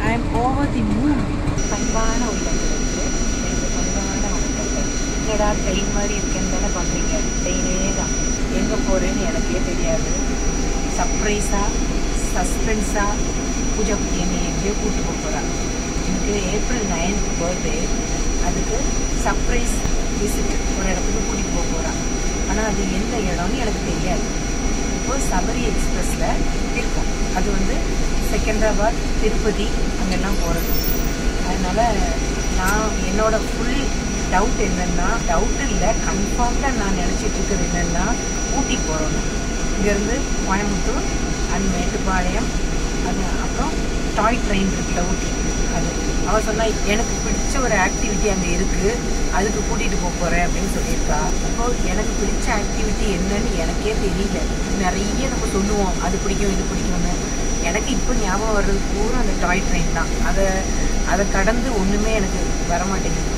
I am over the moon. பண்பான உள்ளங்களுக்கு ரெண்டு பண்பான வணக்கங்கள். என்னடா ட்ரெயின் மாதிரி இருக்கேன்னு தானே பண்ணுறீங்க. ட்ரெயினே தான். எங்கே போகிறேன்னு எனக்கே தெரியாது. சர்ப்ரைஸாக சஸ்பென்ஸாக பூஜா குட்டி என்னை எங்கேயோ கூப்பிட்டு போக போகிறாங்க. எனக்கு April 9th பர்த்டே. அதுக்கு சர்ப்ரைஸ் விசிட் ஒரு இடத்துக்கு கூட்டிகிட்டு போக போகிறாங்க. ஆனால் அது எந்த இடம்னு எனக்கு தெரியாது. இப்போது சபரி எக்ஸ்பிரஸில் இருக்கும். அது வந்து செகந்திராபாத், திருப்பதி அங்கெல்லாம் போகிறது. அதனால் நான் என்னோடய ஃபுல் டவுட் என்னென்னா, டவுட் இல்லை, கன்ஃபார்ம்டாக நான் நினச்சிட்டு இருக்கிறது என்னென்னா ஊட்டி போகிறோம். இங்கேருந்து கோயம்புத்தூர் அண்ட் மேட்டுப்பாளையம், அது அப்புறம் டாய் ட்ரெயின் இருக்குல்ல ஊட்டி, அது அவள் சொன்னால் எனக்கு பிடிச்ச ஒரு ஆக்டிவிட்டி அங்கே இருக்குது, அதுக்கு கூட்டிகிட்டு போக போகிறேன் அப்படின்னு சொல்லியிருக்கா. அப்போது எனக்கு பிடிச்ச ஆக்டிவிட்டி என்னன்னு எனக்கே தெரியல. நிறைய நம்ம சொல்லுவோம் அது பிடிக்கும் இது பிடிக்கும்னு. எனக்கு இப்போ ஞாபகம் வர்றது பூரா அந்த டாய் ட்ரெயின் தான். அதை கடந்து ஒன்றுமே எனக்கு வரமாட்டேங்குது.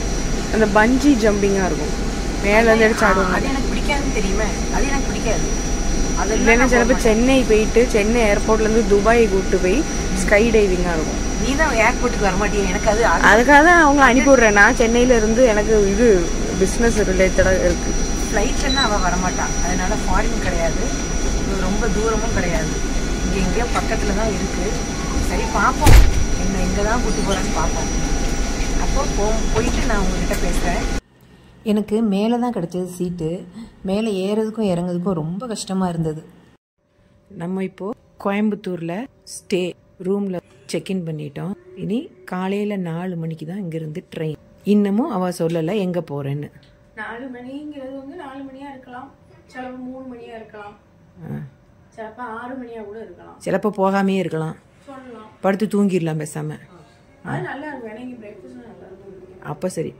அந்த பஞ்சி ஜம்பிங்காக இருக்கும், மேலே அடிச்சு ஆடுவோம். அது எனக்கு பிடிக்காதுன்னு தெரியுமே, அது எனக்கு பிடிக்காது. அது இல்லைன்னா சிலப்போ சென்னை போயிட்டு சென்னை ஏர்போர்ட்லேருந்து துபாய் கூப்பிட்டு போய் ஸ்கை டைவிங்காக இருக்கும். நீ தான் ஏர்போர்ட்டுக்கு வரமாட்டியா? எனக்கு அதுக்காக தான் அவங்கள அனுப்பி விட்றேன். நான் சென்னையிலேருந்து எனக்கு இது பிஸ்னஸ் ரிலேட்டடாக இருக்குது. ஃப்ளைட்லன்னா அவள் வரமாட்டான். அதனால ஃபாரின் கிடையாது, ரொம்ப தூரமும் கிடையாது, இங்கே எங்கேயோ பக்கத்தில் தான் இருக்குது. சரி பார்ப்போம், என்ன எங்கே தான் கூப்பிட்டு போகிறேன்னு பார்ப்போம். அப்போ போயிட்டு நான் உங்கள்கிட்ட பேசுகிறேன். எனக்கு மேலே தான் கிடச்சது சீட்டு. மேலே ஏறதுக்கும் இறங்குறதுக்கும் ரொம்ப கஷ்டமாக இருந்தது. நம்ம இப்போது கோயம்புத்தூரில் ஸ்டே ரூமில் செக்இன் பண்ணிட்டோம். இனி காலையில் 4 மணிக்கு தான் இங்கேருந்து ட்ரெயின். இன்னமும் அவள் சொல்லலை எங்கே போகிறேன்னு. 4 மணிங்கிறது வந்து 4 மணியாக இருக்கலாம், சிலப்போ 3 மணியாக இருக்கலாம், சிலப்போ 6 மணியாக கூட இருக்கலாம், சிலப்போ போகாமே இருக்கலாம், சொல்லலாம். படுத்து தூங்கிடலாம் பேசாமல். அது நல்லா இருக்கும். எனக்கு பிரேக்ஃபாஸ்ட் நல்லா இருக்கும். அப்போ சரி,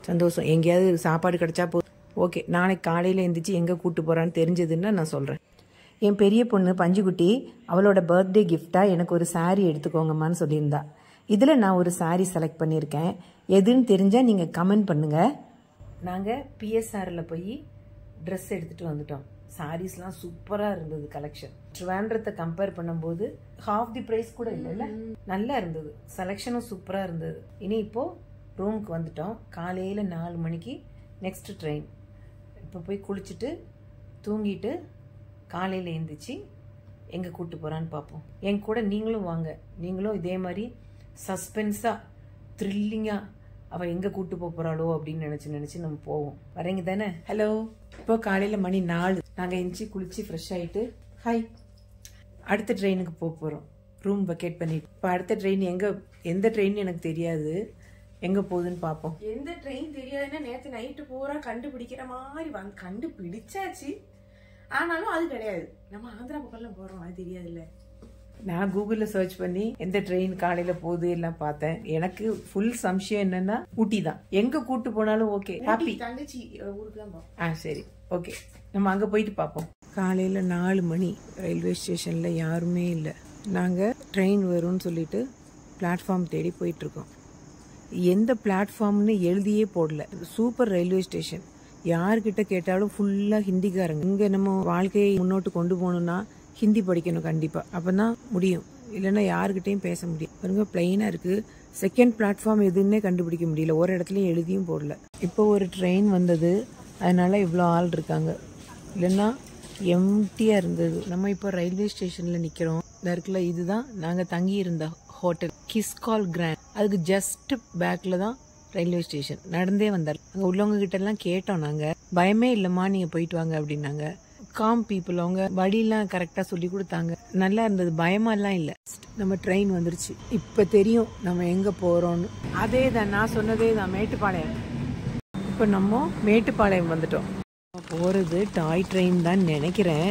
சந்தோஷம். எங்கேயாவது சாப்பாடு கிடச்சா போ. ஓகே, நாளைக்கு காலையில் எழுந்திரிச்சு எங்கே கூப்பிட்டு போகிறான்னு தெரிஞ்சதுன்னா நான் சொல்கிறேன். என் பெரிய பொண்ணு பஞ்சுக்குட்டி அவளோட பர்த்டே கிஃப்டாக எனக்கு ஒரு சாரீ எடுத்துக்கோங்கம்மான்னு சொல்லியிருந்தா. இதில் நான் ஒரு சாரீ செலக்ட் பண்ணியிருக்கேன். எதுன்னு தெரிஞ்சால் நீங்கள் கமெண்ட் பண்ணுங்கள். நாங்கள் பிஎஸ்ஆரில் போய் ட்ரெஸ் எடுத்துகிட்டு வந்துட்டோம். சாரீஸ்லாம் சூப்பராக இருந்தது கலெக்ஷன். ட்ரிவாண்ட்ரத்தை கம்பேர் பண்ணும்போது ஹாஃப் தி ப்ரைஸ் கூட இல்லைல்ல, நல்லா இருந்தது. செலெக்ஷனும் சூப்பராக இருந்தது. இனி இப்போது ரூமுக்கு வந்துட்டோம். காலையில் 4 மணிக்கு நெக்ஸ்ட் ட்ரெயின். இப்போ போய் குளிச்சுட்டு தூங்கிட்டு காலையில் எழுந்திரிச்சு எங்கே கூப்பிட்டு போகிறான்னு பார்ப்போம். என் கூட நீங்களும் வாங்க. நீங்களும் இதே மாதிரி சஸ்பென்ஸாக த்ரில்லிங்காக அவள் எங்கே கூப்பிட்டு போகிறாளோ அப்படின்னு நினச்சி நம்ம போவோம். வரீங்க தானே? ஹலோ. இப்போ காலையில் மணி 4. நாங்கள் எந்திரிச்சு குளிச்சு ஃப்ரெஷ் ஆகிட்டு ஹாய் அடுத்த ட்ரெயினுக்கு போகிறோம். ரூம் வெக்கேட் பண்ணிட்டு. இப்போ அடுத்த ட்ரெயின் எந்த ட்ரெயின் எனக்கு தெரியாது, எங்கே போகுதுன்னு பார்ப்போம். எந்த ட்ரெயின் தெரியாதுன்னா நேற்று நைட்டு பூரா கண்டுபிடிக்கிற மாதிரி கண்டுபிடிச்சாச்சு. ஆனாலும் அது கிடையாது. நம்ம ஆந்திரா பக்கம்லாம் போகிறோம், அது தெரியாதுல்ல. நான் கூகுளில் சர்ச் பண்ணி எந்த ட்ரெயின் காலையில் போகுது எல்லாம் பார்த்தேன். எனக்கு ஃபுல் சம்சயம் என்னன்னா ஊட்டி தான். எங்கே கூப்பிட்டு போனாலும் ஓகே, ஹாப்பி. தங்கச்சி ஊருக்கு தான் போகிறோம். சரி, ஓகே, நம்ம அங்கே போயிட்டு பார்ப்போம். காலையில் 4 மணி. ரயில்வே ஸ்டேஷனில் யாருமே இல்லை. நாங்கள் ட்ரெயின் வரும்னு சொல்லிட்டு பிளாட்ஃபார்ம் தேடி போயிட்டுருக்கோம். எந்த பிளாட்ஃபார்ம்னு எழுதியே போடல. Super railway station. யார்கிட்ட கேட்டாலும் ஃபுல்லாக ஹிந்திக்காரங்க. இங்கே நம்ம வாழ்க்கையை முன்னோட்டு கொண்டு போகணுன்னா ஹிந்தி படிக்கணும் கண்டிப்பாக, அப்போ தான் முடியும். இல்லைன்னா யாருக்கிட்டையும் பேச முடியும். பாருங்க, பிளைனாக இருக்குது. செகண்ட் பிளாட்ஃபார்ம் எதுன்னே கண்டுபிடிக்க முடியல. ஒரு இடத்துலையும் எழுதியும் போடல. இப்போ ஒரு ட்ரெயின் வந்தது, அதனால இவ்வளோ ஆள் இருக்காங்க. இல்லைன்னா எம்டியாக இருந்தது. நம்ம இப்போ ரயில்வே ஸ்டேஷனில் நிற்கிறோம். இருக்குல்ல, இதுதான் நாங்கள் தங்கி இருந்த ஹோட்டல், கிஸ்கால் கிராண்ட். அதுக்கு ஜஸ்ட் பேக்கில் தான் ரயில்வே ஸ்டேஷன். நடந்தே வந்தார். அங்கே உள்ளவங்க கிட்ட எல்லாம் கேட்டோம். நாங்கள் பயமே இல்லைம்மா, நீங்கள் போயிட்டு வாங்க அப்படின்னாங்க. Com people. அவங்க வழியெல்லாம் கரெக்டாக சொல்லி கொடுத்தாங்க. நல்லா இருந்தது, பயமாலாம் இல்லை. நம்ம ட்ரெயின் வந்துருச்சு. இப்போ தெரியும் நம்ம எங்கே போகிறோன்னு. அதே தான் நான் சொன்னதே தான், மேட்டுப்பாளையம். இப்போ நம்ம மேட்டுப்பாளையம் வந்துட்டோம். போகிறது டாய் ட்ரெயின் தான் நினைக்கிறேன்.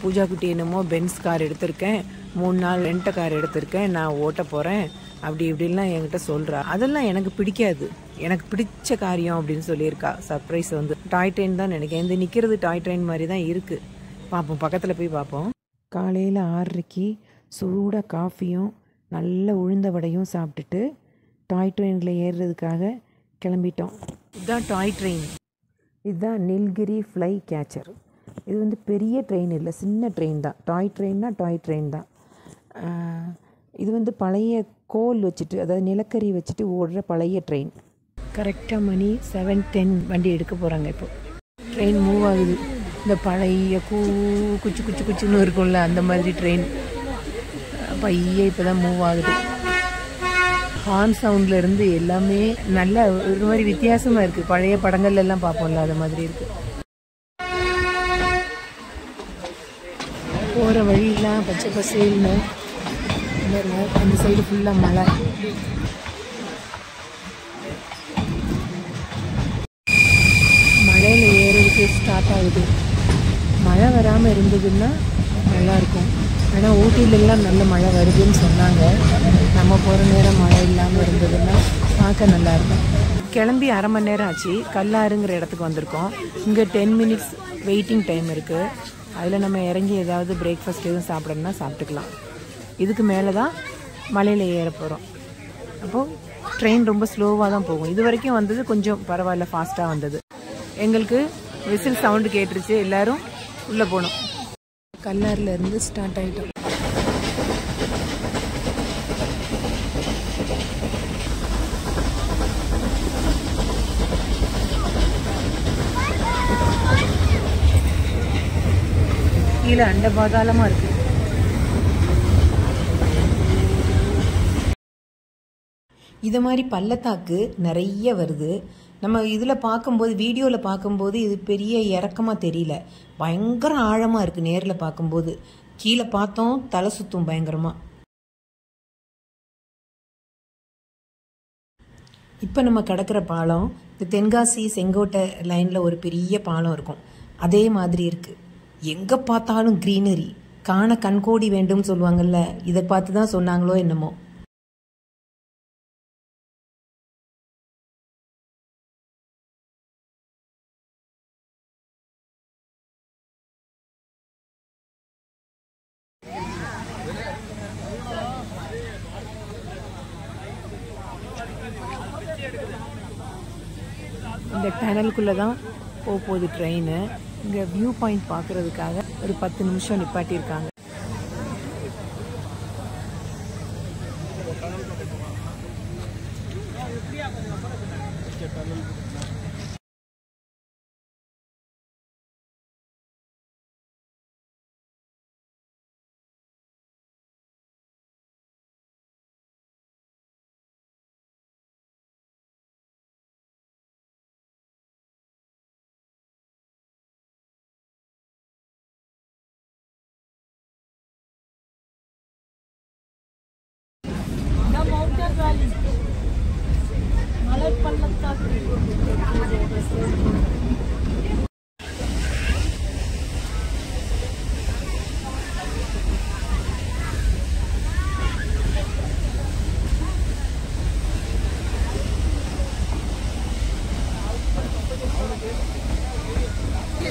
பூஜா குட்டி என்னமோ பென்ஸ் கார் எடுத்திருக்கேன், 3 நாள் ரெண்ட் கார் எடுத்திருக்கேன், நான் ஓட்ட போகிறேன் அப்படி இப்படிலாம் என்கிட்ட சொல்கிறா. அதெல்லாம் எனக்கு பிடிக்காது. எனக்கு பிடிச்ச காரியம் அப்படின்னு சொல்லியிருக்கா. சர்ப்ரைஸ் வந்து டாய் ட்ரெயின் தான் நினைக்கிறேன். இந்த நிற்கிறது டாய் ட்ரெயின் மாதிரி தான் இருக்குது. பார்ப்போம், பக்கத்தில் போய் பார்ப்போம். காலையில் 6:30 சூடாக காஃபியும் நல்ல உளுந்த வடையும் சாப்பிட்டுட்டு டாய் ட்ரெயினில் ஏறுறதுக்காக கிளம்பிட்டோம். இதுதான் டாய் ட்ரெயின். இதுதான் நீல்கிரி ஃப்ளை கேச்சர். இது வந்து பெரிய ட்ரெயின் இல்லை, சின்ன ட்ரெயின் தான். டாய் ட்ரெயின்னா டாய் ட்ரெயின் தான். இது வந்து பழைய கோல் வச்சுட்டு, அதாவது நிலக்கரி வச்சுட்டு ஓடுற பழைய ட்ரெயின். கரெக்டாக மணி 7:10 வண்டி எடுக்க போகிறாங்க. இப்போ ட்ரெயின் மூவ் ஆகுது. இந்த பழைய குச்சி குச்சி குச்சின்னு இருக்கும்ல, அந்த மாதிரி ட்ரெயின் பைய இப்போ தான் மூவ் ஆகுது. ஹார்ன் சவுண்டில் இருந்து எல்லாமே நல்ல ஒரு மாதிரி வித்தியாசமாக இருக்குது. பழைய படங்கள்ல எல்லாம் பார்ப்போம்ல, அது மாதிரி இருக்குது. போகிற வழியெல்லாம் பச்சை பசேல்னு, அந்த சைடு ஃபுல்லாக மழை. மழையில் ஏறதுக்கு ஸ்டார்ட் ஆகுது. மழை வராமல் இருந்ததுன்னா நல்லாயிருக்கும். ஆனால் ஊட்டிலெல்லாம் நல்ல மழை வருதுன்னு சொன்னாங்க. நம்ம போகிற நேரம் மழை இல்லாமல் இருந்ததுன்னா பார்க்க நல்லாயிருக்கும். கிளம்பி அரை மணி நேரம் ஆச்சு. கல்லாறுங்கிற இடத்துக்கு வந்திருக்கோம். இங்கே 10 minutes வெயிட்டிங் டைம் இருக்குது. அதில் நம்ம இறங்கி ஏதாவது பிரேக்ஃபாஸ்ட் எதுவும் சாப்பிடணும்னா சாப்பிட்டுக்கலாம். இதுக்கு மேலே தான் மலையில் ஏற போகிறோம். அப்போது ட்ரெயின் ரொம்ப ஸ்லோவாக தான் போகும். இது வரைக்கும் வந்தது கொஞ்சம் பரவாயில்ல, ஃபாஸ்ட்டாக வந்தது. எங்களுக்கு விசில் சவுண்டு கேட்டுருச்சு. எல்லோரும் உள்ளே போனோம். கல்லாறுல இருந்து ஸ்டார்ட் ஆகிட்டோம். கீழே அண்ட பாதாளமாக இருக்கு. இது மாதிரி பள்ளத்தாக்கு நிறைய வருது. நம்ம இதில் பார்க்கும்போது, வீடியோவில் பார்க்கும்போது இது பெரிய இறக்கமாக தெரியல. பயங்கர ஆழமாக இருக்குது நேரில் பார்க்கும்போது. கீழே பார்த்தோம் தலை சுற்றும் பயங்கரமாக. இப்போ நம்ம கிடக்கிற பாலம் இந்த தென்காசி செங்கோட்டை லைனில் ஒரு பெரிய பாலம் இருக்கும், அதே மாதிரி இருக்குது. எங்கே பார்த்தாலும் க்ரீனரி, காண கண்கோடி வேண்டும் சொல்லுவாங்கள்ல, இதை பார்த்து தான் சொன்னாங்களோ என்னமோ. இந்த டனலுக்குள்ளே தான் போகுது ட்ரெயின். இங்கே வியூ பாயிண்ட் பார்க்குறதுக்காக ஒரு 10 நிமிஷம் நிப்பாட்டியிருக்காங்க.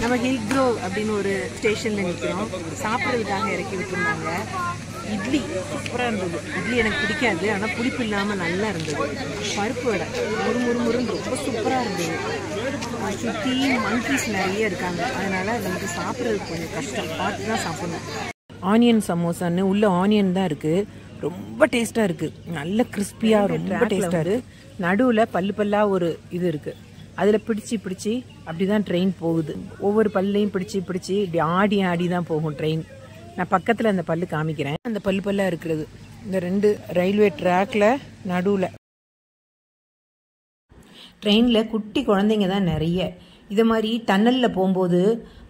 நம்ம ஹில் க்ரோவ் அப்படின்னு ஒரு ஸ்டேஷனில் நிற்கிறோம். சாப்பிட்றதுக்காக இறக்கி விட்டுருந்தாங்க. இட்லி சூப்பராக இருந்தது. இட்லி எனக்கு பிடிக்காது, ஆனால் புளிப்பு இல்லாமல் நல்லா இருந்தது. பருப்பு வடை முறுமுறுன்னு ரொம்ப சூப்பராக இருந்தது. சுற்றி மங்கீஸ் நிறைய இருக்காங்க, அதனால் நமக்கு சாப்பிட்றதுக்கு கொஞ்சம் கஷ்டம், பார்த்து தான் சாப்பிடணும். ஆனியன் சமோசான்னு உள்ள ஆனியன் தான் இருக்குது. ரொம்ப டேஸ்ட்டாக இருக்குது, நல்ல கிறிஸ்பியாக ரொம்ப டேஸ்ட்டாக இருக்குது. நடுவில் பல்லு பல்லாக ஒரு இது இருக்குது, அதில் பிடிச்சி அப்படி தான் ட்ரெயின் போகுது. ஒவ்வொரு பல்லையும் பிடிச்சி இப்படி ஆடி தான் போகும் ட்ரெயின். நான் பக்கத்தில் அந்த பல்லு காமிக்கிறேன். அந்த பல்லாக இருக்கிறது இந்த 2 ரயில்வே ட்ராக்ல நடுவில். ட்ரெயினில் குட்டி குழந்தைங்க தான் நிறைய. இது மாதிரி டன்னலில் போகும்போது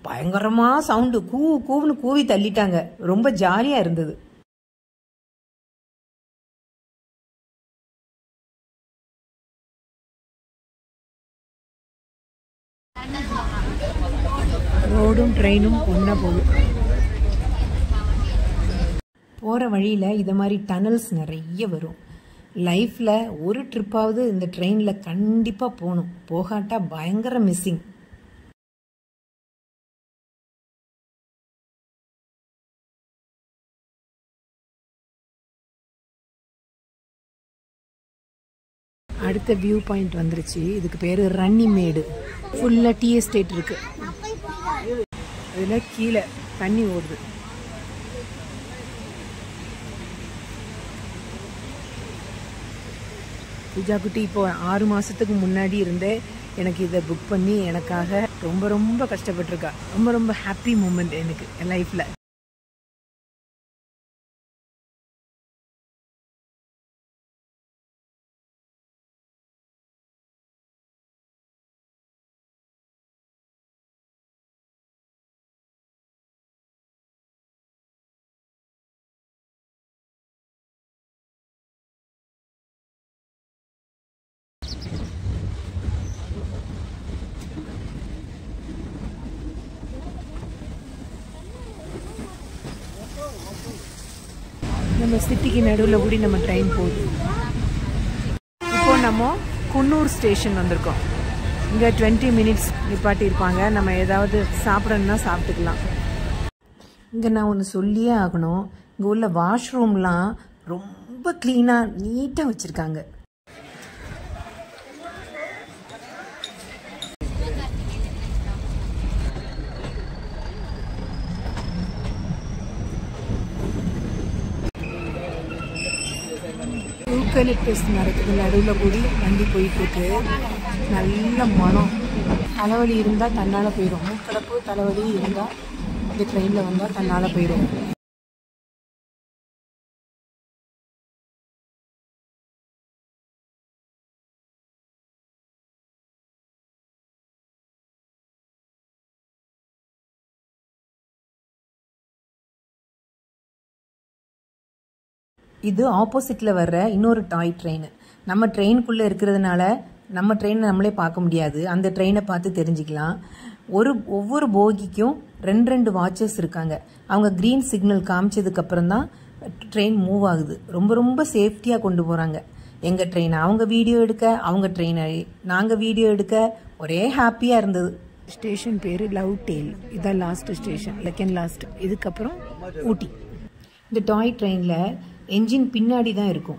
பயங்கரமாக சவுண்டு கூவுன்னு கூவி தள்ளிட்டாங்க. ரொம்ப ஜாலியாக இருந்தது. ரோடும் ட்ரெயினும் ஒன்றா போகுது. போகிற வழியில் இது மாதிரி டனல்ஸ் நிறைய வரும். லைஃப்பில் ஒரு ட்ரிப்பாவது இந்த ட்ரெயினில் கண்டிப்பாக போகணும், போகாட்டா பயங்கர மிஸ்ஸிங். அடுத்த வியூ பாயிண்ட் வந்துருச்சு. இதுக்கு பேர் ரன்னிமேடு. ஃபுல்லாக டீ எஸ்டேட் இருக்கு. இதில் கீழே தண்ணி ஓடுது. பூஜா குட்டி இப்போ 6 மாதத்துக்கு முன்னாடி இருந்தே எனக்கு இதை புக் பண்ணி எனக்காக ரொம்ப ரொம்ப கஷ்டப்பட்டிருக்கா. ரொம்ப ரொம்ப ஹாப்பி மூமெண்ட் எனக்கு என் லைஃப்பில். நம்ம சிட்டிக்கு நடுவில் கூடி நம்ம ட்ரெயின் போகுது. இப்போ நம்ம குன்னூர் ஸ்டேஷன் வந்திருக்கோம். இங்கே 20 மினிட்ஸ் நிப்பாட்டியிருப்பாங்க. நம்ம ஏதாவது சாப்பிடணுன்னா சாப்பிட்டுக்கலாம். இங்கே நான் ஒன்று சொல்லியே ஆகணும். இங்கே உள்ள வாஷ்ரூம்லாம் ரொம்ப க்ளீனாக நீட்டாக வச்சுருக்காங்க. யூக்கலிப்டஸ் மரத்துக்கு நடுவில் கூடி வண்டி போயிட்டுருக்கு. நல்ல மனம். தலைவலி இருந்தால் தன்னால் போயிடும். மூக்கடப்பு தலைவலி இருந்தால் இந்த ட்ரெயினில் வந்தால் தன்னால் போயிடும். இது ஆப்போசிட்டில் வர்ற இன்னொரு டாய் ட்ரெயின். நம்ம ட்ரெயினுக்குள்ளே இருக்கிறதுனால நம்ம ட்ரெயினை நம்மளே பார்க்க முடியாது. அந்த ட்ரெயினை பார்த்து தெரிஞ்சுக்கலாம். ஒவ்வொரு போகிக்கும் 2 வாட்சஸ் இருக்காங்க. அவங்க க்ரீன் சிக்னல் காமிச்சதுக்கப்புறம் தான் ட்ரெயின் மூவ் ஆகுது. ரொம்ப ரொம்ப சேஃப்டியாக கொண்டு போகிறாங்க. எங்கள் ட்ரெயினை அவங்க வீடியோ எடுக்க, அவங்க ட்ரெயினை நாங்கள் வீடியோ எடுக்க ஒரே ஹாப்பியாக இருந்தது. ஸ்டேஷன் பேர் லவ் டேல். இதான் லாஸ்ட் ஸ்டேஷன், செகண்ட் லாஸ்ட். இதுக்கப்புறம் ஊட்டி. இந்த டாய் ட்ரெயினில் என்ஜின் பின்னாடி தான் இருக்கும்.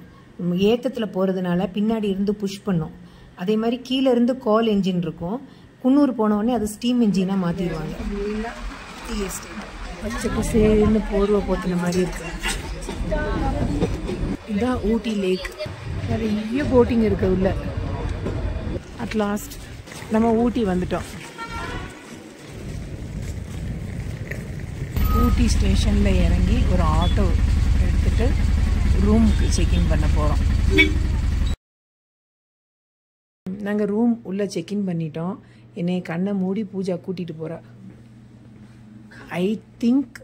ஏத்தத்தில் போகிறதுனால பின்னாடி இருந்து புஷ் பண்ணும். அதே மாதிரி கீழே இருந்து கால் என்ஜின் இருக்கும். குன்னூர் போனோடனே அது ஸ்டீம் என்ஜினாக மாற்றிடுவாங்க. பச்சை பசேன்னு போர்வை போத்தின மாதிரி இருக்கு. இதுதான் ஊட்டி லேக். நிறைய போட்டிங் இருக்கு உள்ள. அட் லாஸ்ட் நம்ம ஊட்டி வந்துட்டோம். ஊட்டி ஸ்டேஷனில் இறங்கி ஒரு ஆட்டோ எடுத்துட்டு ரூமுக்கு செக்இன் பண்ண போகிறோம். நாங்கள் ரூம் உள்ளே செக்இன் பண்ணிட்டோம். என்னை கண்ணை மூடி பூஜா கூட்டிகிட்டு போகிறா. ஐ திங்க்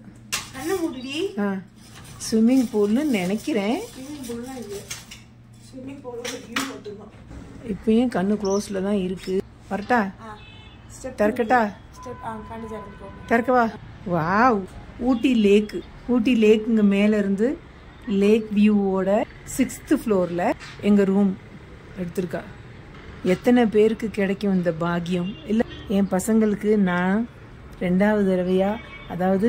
ஸ்விம்மிங் பூல்னு நினைக்கிறேன். இப்பயும் கண்ணு க்ளோஸில் தான் இருக்குது. வரட்டா? திறக்கட்டா? திறக்கவா? வாவ், ஊட்டி லேக்கு. ஊட்டி லேக்குங்க மேலே இருந்து லேக் வியூவோட 6th ஃப்ளோரில் எங்கள் ரூம் எடுத்திருக்கா. எத்தனை பேருக்கு கிடைக்கும் இந்த பாக்கியம்? இல்லை, என் பசங்களுக்கு நான் 2வது தடவையாக, அதாவது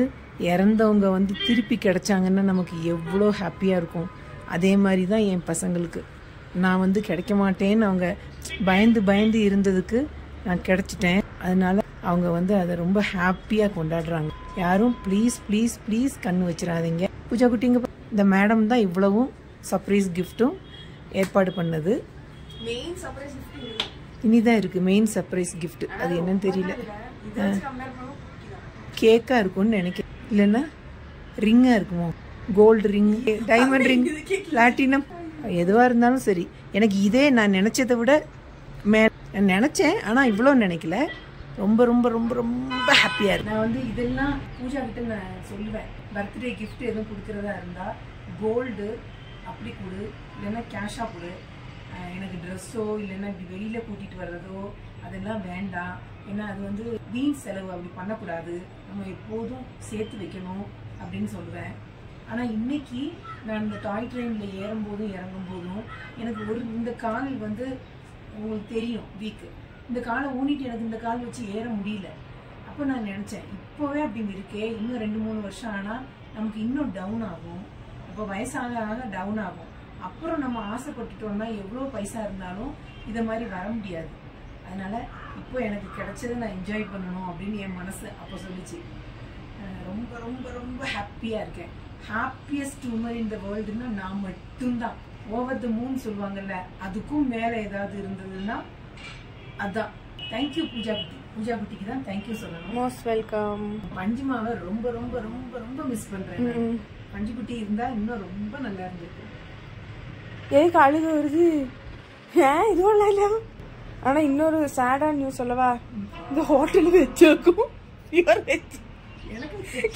இறந்தவங்க வந்து திருப்பி கிடைச்சாங்கன்னா நமக்கு எவ்வளோ ஹாப்பியாக இருக்கும். அதே மாதிரி தான் என் பசங்களுக்கு. நான் வந்து கிடைக்க மாட்டேன்னு அவங்க பயந்து இருந்ததுக்கு நான் கிடைச்சிட்டேன். அதனால அவங்க வந்து அதை ரொம்ப ஹாப்பியாக கொண்டாடுறாங்க. யாரும் ப்ளீஸ் ப்ளீஸ் ப்ளீஸ் கண்ணு வச்சிடாதீங்க. பூஜா குட்டிங்க, இந்த மேடம் தான் இவ்வளவும் சர்ப்ரைஸ் கிஃப்ட்டும் ஏற்பாடு பண்ணது. இனிதான் இருக்குது மெயின் சர்ப்ரைஸ் கிஃப்ட். அது என்னன்னு தெரியல. கேக்காக இருக்கும்னு நினைக்கிறேன். இல்லைன்னா ரிங்காக இருக்குமோ? Gold ring, diamond ring, platinum, எதுவாக இருந்தாலும் சரி. எனக்கு இதே நான் நினச்சதை விட நினச்சேன், ஆனால் இவ்வளோ நினைக்கல. ரொம்ப ரொம்ப ரொம்ப ரொம்ப ஹாப்பியாக இருக்கு. நான் வந்து இதெல்லாம் பூஜா கிட்ட நான் சொல்லுவேன். பர்த்டே கிஃப்ட் எதுவும் கொடுக்குறதா இருந்தால் கோல்டு அப்படி கொடு, இல்லைன்னா கேஷாக கொடு. எனக்கு ட்ரெஸ்ஸோ இல்லைன்னா இப்படி வெளியில் கூட்டிகிட்டு வர்றதோ அதெல்லாம் வேண்டாம். ஏன்னா அது வந்து வீண் செலவு, அப்படி பண்ணக்கூடாது. நம்ம எப்போதும் சேர்த்து வைக்கணும் அப்படின்னு சொல்லுவேன். ஆனால் இன்னைக்கு நான் இந்த டாய் ட்ரெயினில் ஏறும்போதும் இறங்கும்போதும் எனக்கு இந்த கால் வந்து உங்களுக்கு தெரியும் வீக்கு. இந்த காலை ஊனிட்டு எனக்கு இந்த கால் வச்சு ஏற முடியல. அப்போ நான் நினச்சேன், இப்போவே அப்படின்னு இருக்கே, இன்னும் 2-3 வருஷம் ஆனால் நமக்கு இன்னும் டவுன் ஆகும். அப்போ வயசாக ஆக டவுன் ஆகும். அப்புறம் நம்ம ஆசைப்பட்டுட்டோம்னா எவ்வளோ பைசா இருந்தாலும் இதை மாதிரி வர முடியாது. அதனால இப்போ எனக்கு கிடைச்சதை நான் என்ஜாய் பண்ணணும் அப்படின்னு என் மனசு அப்போ சொல்லிச்சு. ரொம்ப ரொம்ப ரொம்ப ஹாப்பியாக இருக்கேன். ஹாப்பியஸ்ட் உமர் இந்த வேர்ல்டுன்னா நான் மட்டும்தான். ஓவர் த மூன் சொல்லுவாங்கல்ல, அதுக்கும் மேல ஏதாவது இருந்ததுன்னா அதான். தேங்க்யூ பூஜா குட்டி. பூஜா குட்டிக்கு தான் தேங்க்யூ சொல்லணும். Most welcome. பஞ்சுமாவை ரொம்ப ரொம்ப ரொம்ப ரொம்ப மிஸ் பண்றேன். பஞ்சு குட்டி இருந்தா இன்னும் ரொம்ப நல்லா இருந்திருக்கு. எதுக்கு அழுக வருது? ஏன் இதுவும் இல்லை. ஆனா இன்னொரு சேடான நியூஸ் சொல்லவா? இந்த ஹோட்டல் வச்சிருக்கும்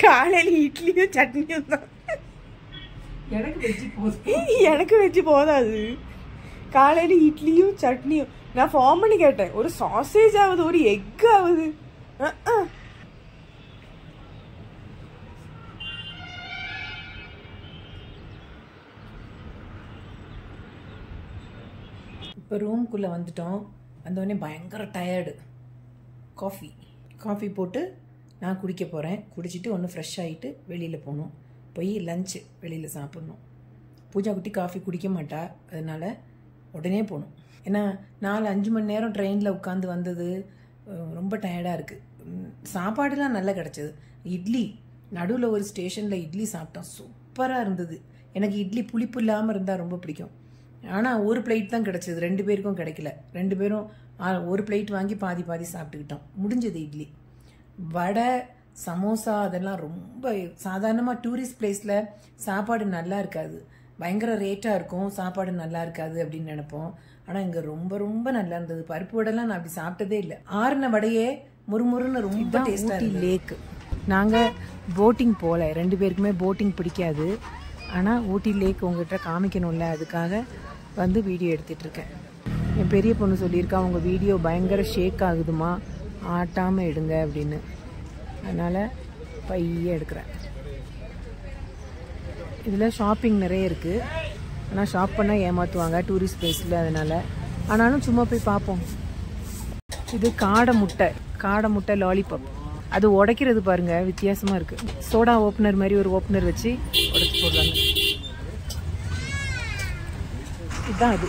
காலையில இட்லியும் சட்னியும் தான். எனக்கு வெஜ்ஜி போதாது. காலையில இட்லியும் சட்னியும். நான் ஃபார்ம் பண்ணி கேட்டேன், ஒரு சாசேஜ் ஆகுது, ஒரு எக் ஆகுது. இப்போ ரூம்குள்ளே வந்துட்டோம். வந்தோடனே பயங்கர டயர்டு. காஃபி போட்டு நான் குடிக்க போகிறேன். குடிச்சிட்டு ஒன்று ஃப்ரெஷ் ஆகிட்டு வெளியில் போகணும். போய் லஞ்சு வெளியில் சாப்பிட்ணும். பூஜா குட்டி காஃபி குடிக்க மாட்டா, அதனால் உடனே போகணும். ஏன்னா 4-5 மணி நேரம் ட்ரெயினில் உட்காந்து வந்தது, ரொம்ப டயர்டாக இருக்குது. சாப்பாடுலாம் நல்லா கிடச்சிது. இட்லி நடுவில் ஒரு ஸ்டேஷனில் இட்லி சாப்பிட்டோம், சூப்பராக இருந்தது. எனக்கு இட்லி புளிப்பு இல்லாமல் இருந்தால் ரொம்ப பிடிக்கும். ஆனால் ஒரு பிளேட் தான் கிடச்சிது, 2 பேருக்கும் கிடைக்கல. 2 பேரும் ஒரு பிளேட் வாங்கி பாதி பாதி சாப்பிட்டுக்கிட்டோம். முடிஞ்சது இட்லி. வடை, சமோசா அதெல்லாம் ரொம்ப சாதாரணமாக டூரிஸ்ட் பிளேஸில் சாப்பாடு நல்லா இருக்காது, பயங்கர ரேட்டாக இருக்கும், சாப்பாடு நல்லா இருக்காது அப்படின்னு நினைப்போம். ஆனால் இங்கே ரொம்ப ரொம்ப நல்லா இருந்தது. பருப்பு வடைலாம் நான் அப்படி சாப்பிட்டதே இல்லை. ஆறுன வடையே முறுமுறுன்னு ரொம்ப டேஸ்டாக இருந்தது. லேக்கு நாங்கள் போட்டிங் போகல, 2 பேருக்குமே போட்டிங் பிடிக்காது. ஆனால் ஊட்டி லேக் உங்கள்கிட்ட காமிக்கணும்ல, அதுக்காக வந்து வீடியோ எடுத்துகிட்டு இருக்கேன். என் பெரிய பொண்ணு சொல்லியிருக்கா, உங்கள் வீடியோ பயங்கர ஷேக் ஆகுதுமா, ஆட்டாமல் எடுங்க அப்படின்னு. அதனால் பைய எடுக்கிறேன். இதில் ஷாப்பிங் நிறைய இருக்குது. ஆனால் ஷாப் பண்ணால் ஏமாற்றுவாங்க டூரிஸ்ட் பிளேஸில், அதனால். ஆனாலும் சும்மா போய் பார்ப்போம். இது காடை முட்டை லாலிபாப். அது உடைக்கிறது பாருங்க, வித்தியாசமாக இருக்குது. சோடா ஓப்பனர் மாதிரி ஒரு ஓப்பனர் வச்சு உடைச்சி போடுறாங்க. இதுதான் அது.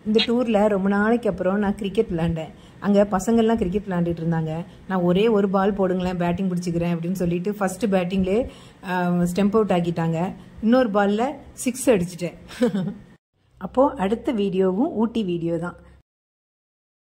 இந்த டூரில் ரொம்ப நாளைக்கு அப்புறம் நான் கிரிக்கெட் விளையாண்டேன். அங்கே பசங்கள்லாம் கிரிக்கெட் விளையாண்டுட்டு இருந்தாங்க. நான் ஒரே ஒரு பால் போடுங்களேன், பேட்டிங் பிடிச்சிக்கிறேன் அப்படின்னு சொல்லிட்டு ஃபர்ஸ்ட் பேட்டிங்லேயே ஸ்டெம்ப் அவுட் ஆக்கிட்டாங்க. இன்னொரு பாலில் 6 அடிச்சிட்டேன். அப்போது அடுத்த வீடியோவும் ஊட்டி வீடியோ தான்.